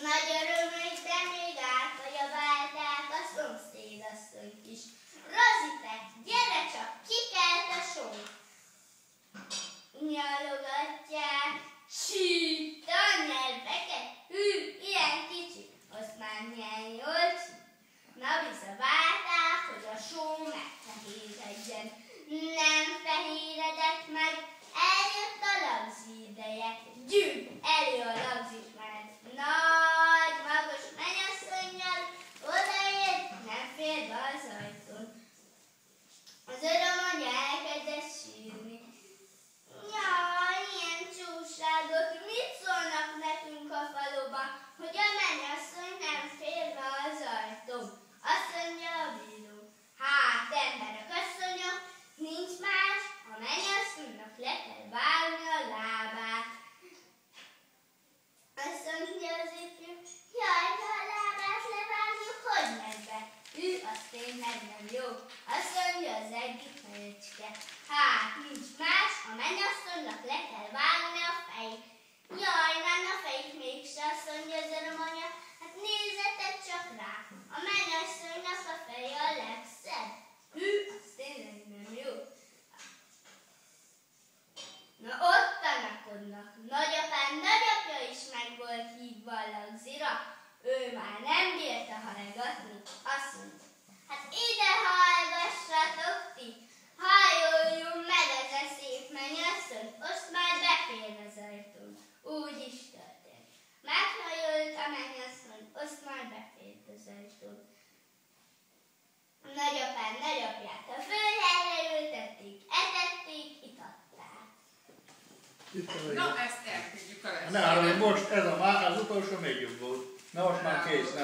Nagy örömükben még áthagyabálták a szomszédasszonyt is. Rozi, te, gyere csak, kikelt a só! Nyalogatják, sírt a nyelveket, hű, ilyen kicsi, azt már milyen jól csíp. Na bizaválták, hogy a só megfehéredjen. Nem fehéredett meg, eljött a lagzi ideje. Gyűjt elő a lagzit, mert nagy, magas mennyasszonnyal odaért, nem fér be az ajtón. Az örömanyja elkezdett sírni. Jaj, ilyen csúságok, mit szólnak nekünk a faluban, hogy a mennyasszony nem fér be az ajtón? Azt mondja a bíró. Hát, emberek, asszonyok, nincs más, a mennyasszonynak le kell vágni a lábát. Azt mondja az ifjú, jaj, ha a lábát levágjuk, hogy megy be? Az tényleg nem jó. Azt mondja az egyik nőcske. Hát, nincs más, a mennyasszonynak le kell vágni a fejét. Jaj, nem a fejét mégse, azt mondja az örömanyja. Hát nézzetek csak rá, a mennyasszonynak a feje a legszebb. Az tényleg nem jó. Na ott tanakodnak. Nagyapám nagyapja is meg volt hívva a lagzira. Ő már nem bírta hallgatni. Azt mondta, hát ide hallgassatok ti. Hajoljon meg ez a szép mennyasszony, azt már befér az ajtón. Úgy is történt. Meghajolt a mennyasszony, azt már befért az ajtón. A nagyapám nagyapját a földhelyre ültették, etették, itatták. Na, ezt elkezdjük a lesz. Ne, most ez az utolsó még jobb volt. Na most már kész.